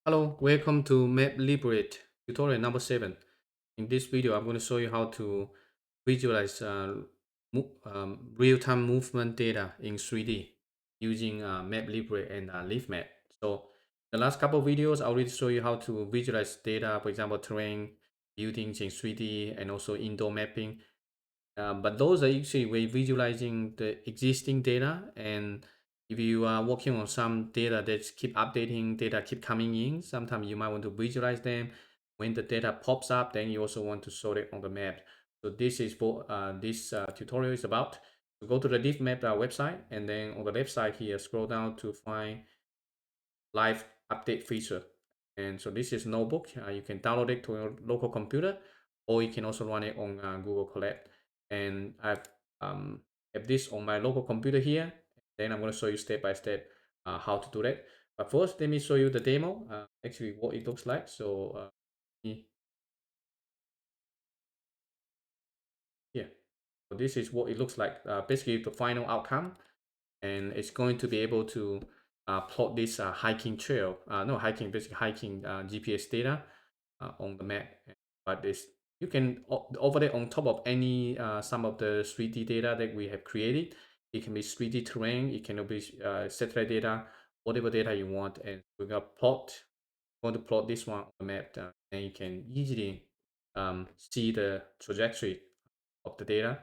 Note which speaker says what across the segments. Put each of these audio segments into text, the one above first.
Speaker 1: Hello, welcome to MapLibre tutorial number 7. In this video, I'm going to show you how to visualize real-time movement data in 3D using MapLibre and LeafMap. So the last couple of videos, I already show you how to visualize data, for example, terrain, buildings in 3D, and also indoor mapping. But those are actually we're visualizing the existing data, and if you are working on some data that keep updating, data keep coming in, sometimes you might want to visualize them. When the data pops up, then you also want to show it on the map. So this is what this tutorial is about. So go to the LeafMap website, and then on the left side here, scroll down to find live update feature. And so this is notebook. You can download it to your local computer, or you can also run it on Google Colab. And I've have this on my local computer here. Then I'm going to show you step by step how to do that. But first, let me show you the demo. Actually, what it looks like. So yeah, so this is what it looks like. Basically, the final outcome, and it's going to be able to plot this hiking trail. No hiking, basically hiking GPS data on the map. But this you can overlay on top of any some of the 3D data that we have created. It can be 3D terrain. It can be satellite data, whatever data you want, and we're gonna plot. Want to plot this one on the map, and you can easily see the trajectory of the data.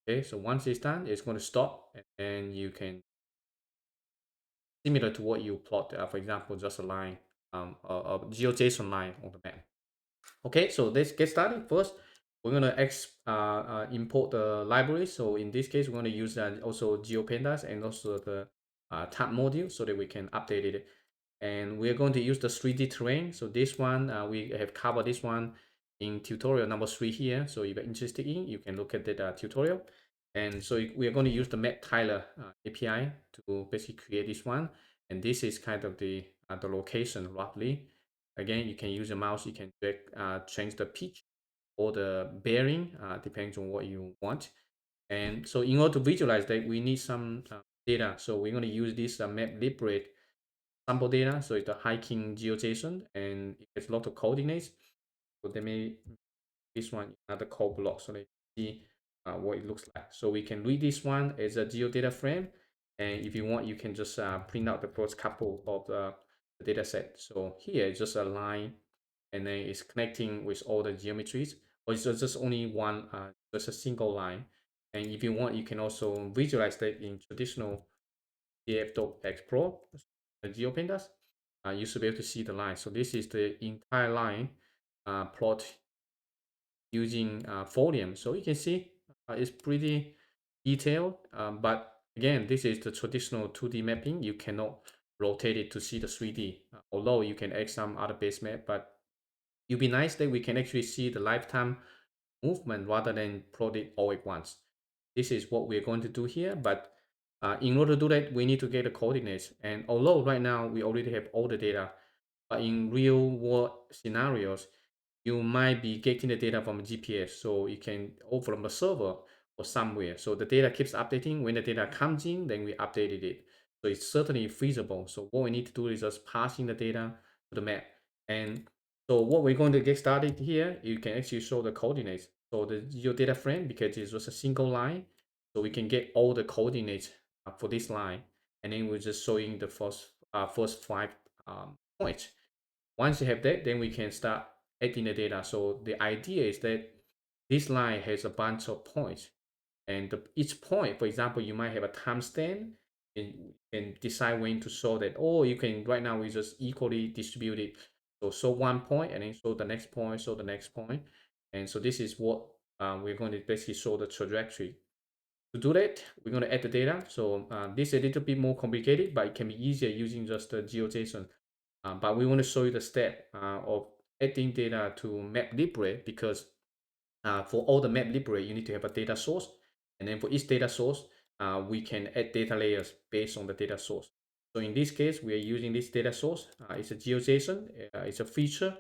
Speaker 1: Okay, so once it's done, it's going to stop, and then you can similar to what you plot, for example, just a line, a GeoJSON line on the map. Okay, so let's get started. First, we're gonna import the library. So in this case, we're gonna use also GeoPandas and also the tab module so that we can update it. And we're going to use the 3D terrain. So this one, we have covered this one in tutorial number 3 here. So if you're interested in, you can look at that tutorial. And so we are going to use the MapTiler API to basically create this one. And this is kind of the location roughly. Again, you can use a mouse, you can change the pitch or the bearing, depends on what you want. And so in order to visualize that, we need some data. So we're going to use this MapLibre sample data. So it's the hiking GeoJSON, and it has a lot of coordinates. So they may this one another code block. So let's see what it looks like. So we can read this one as a geodata frame. And if you want, you can just print out the first couple of the data set. So here it's just a line, and then it's connecting with all the geometries, or it's just only one, just a single line. And if you want, you can also visualize that in traditional df.explore GeoPandas. You should be able to see the line. So this is the entire line plot using Folium. So you can see it's pretty detailed. But again, this is the traditional 2D mapping. You cannot rotate it to see the 3D. Although you can add some other base map, but it'd be nice that we can actually see the lifetime movement rather than plot it all at once. This is what we're going to do here. But in order to do that, we need to get the coordinates. And although right now we already have all the data, but in real world scenarios, you might be getting the data from GPS. So you can, or from the server or somewhere. So the data keeps updating. When the data comes in, then we updated it. So it's certainly feasible. So what we need to do is just passing the data to the map. And so what we're going to get started here, you can actually show the coordinates. So your data frame, because it's just a single line, so we can get all the coordinates for this line. And then we're just showing the first 5 points. Once you have that, then we can start adding the data. So the idea is that this line has a bunch of points. And each point, for example, you might have a timestamp and decide when to show that. Or you can, right now, we just equally distribute it. So show one point and then show the next point, show the next point. And so this is what we're going to basically show the trajectory. To do that, we're going to add the data. So this is a little bit more complicated, but it can be easier using just the GeoJSON. But we want to show you the step of adding data to MapLibre, because for all the MapLibre, you need to have a data source. And then for each data source, we can add data layers based on the data source. So in this case, we are using this data source. It's a GeoJSON, it's a feature,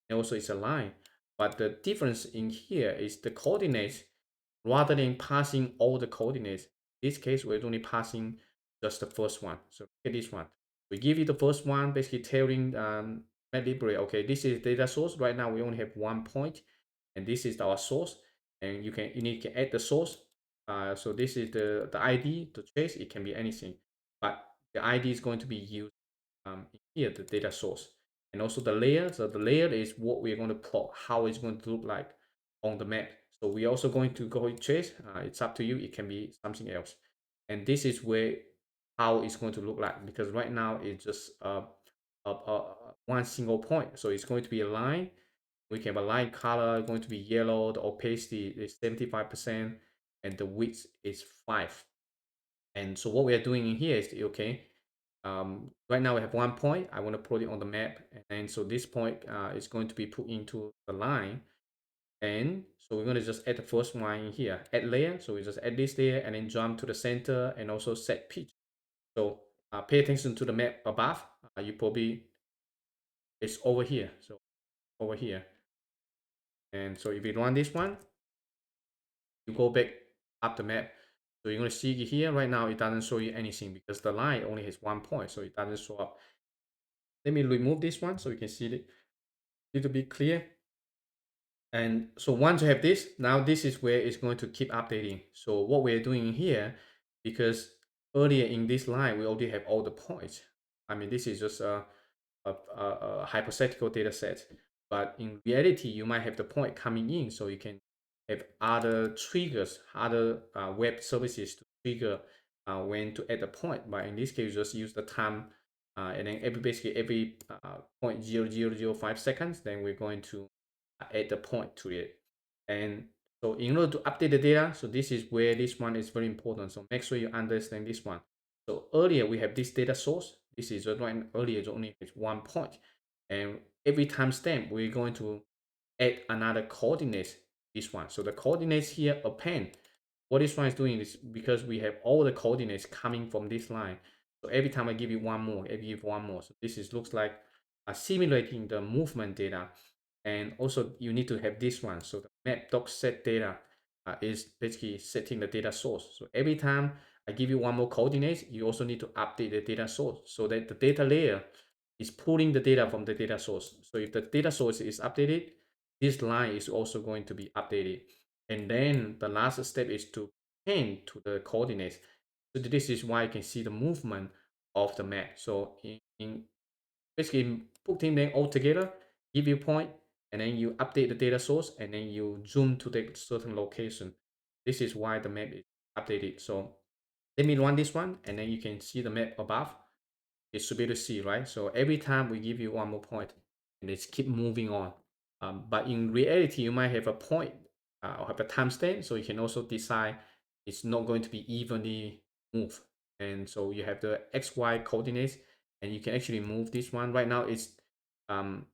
Speaker 1: and also it's a line. But the difference in here is the coordinates. Rather than passing all the coordinates, in this case, we're only passing just the first one. So look at this one. We give you the first one, basically telling MapLibre, okay, this is data source. Right now we only have 1 point, and this is our source. And you need to add the source. So this is the ID to trace. It can be anything, but the ID is going to be used here, the data source, and also the layer. So the layer is what we're going to plot, how it's going to look like on the map. So we're also going to go and trace. It's up to you. It can be something else, and this is where how it's going to look like, because right now it's just one single point. So it's going to be a line. We can have a line color going to be yellow. The opacity is 75%, and the width is 5. And so what we are doing in here is, okay, right now we have 1 point. I want to put it on the map, and so this point is going to be put into the line. And so we're going to just add the first one in here, add layer. So we just add this layer and then jump to the center and also set pitch. So pay attention to the map above. You probably, it's over here. So over here. And so if you run this one, you go back up the map. So you're going to see here right now, it doesn't show you anything because the line only has 1 point. So it doesn't show up. Let me remove this one so you can see it a little bit clear. And so once you have this, now this is where it's going to keep updating. So what we're doing here, because earlier in this line, we already have all the points. I mean, this is just a hypothetical data set. But in reality, you might have the point coming in, so you can have other triggers, other web services to trigger when to add the point. But in this case, just use the time, and then basically every 0.0005 seconds, then we're going to add the point to it. And so in order to update the data, so this is where this one is very important. So make sure you understand this one. So earlier we have this data source. This is right earlier it only has 1 point. And every timestamp we're going to add another coordinates, this one. So the coordinates here append. What this one is doing is because we have all the coordinates coming from this line. So every time I give you one more, I give one more. So this is looks like simulating the movement data. And also you need to have this one. So the map.set data is basically setting the data source. So every time I give you one more coordinates, you also need to update the data source so that the data layer is pulling the data from the data source. So if the data source is updated, this line is also going to be updated. And then the last step is to append to the coordinates. So this is why you can see the movement of the map. So in basically putting them all together, give you a point, and then you update the data source, and then you zoom to the certain location. This is why the map is updated. So let me run this one, and then you can see the map above. It should be able to see, right? So every time we give you one more point, and it's keep moving on. But in reality, you might have a point or have a timestamp, so you can also decide it's not going to be evenly moved. And so you have the XY coordinates, and you can actually move this one. Right now, it's um,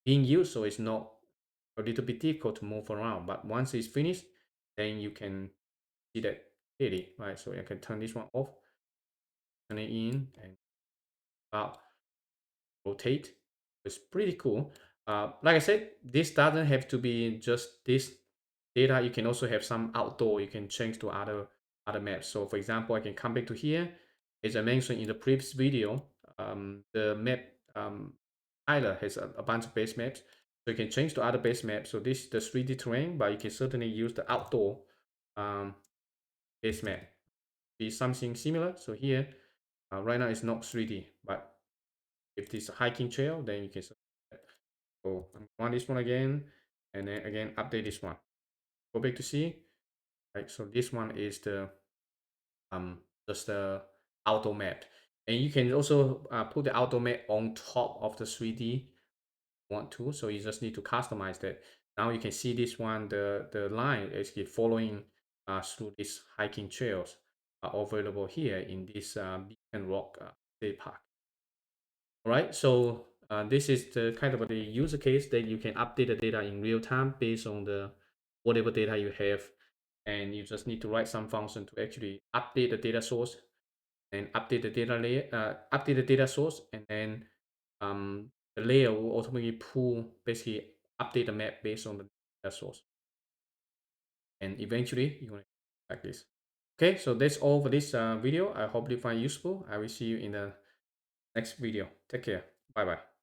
Speaker 1: being used, so it's not a little bit difficult to move around. But once it's finished, then you can see that clearly, right? So I can turn this one off, turn it in, and out, rotate. It's pretty cool. Like I said, this doesn't have to be just this data. You can also have some outdoor. You can change to other maps. So for example, I can come back to here. As I mentioned in the previous video, the map Tyler has a bunch of base maps. So you can change to other base maps. So this is the 3D terrain, but you can certainly use the outdoor um, base map. Be something similar. So here, right now it's not 3D, but if this hiking trail, then you can select that. So I'm run this one again, and then again update this one. Go back to C. Right, so this one is the just the auto map, and you can also put the auto map on top of the 3D want to. So you just need to customize that. Now you can see this one, the line is following through these hiking trails are available here in this Beacon Rock State Park. All right, so this is the kind of the user case that you can update the data in real time based on the whatever data you have, and you just need to write some function to actually update the data source and update the data layer, update the data source, and then the layer will automatically pull, basically update the map based on the data source, and eventually you're gonna like this. Okay, so that's all for this video. I hope you find it useful. I will see you in the next video. Take care. Bye bye.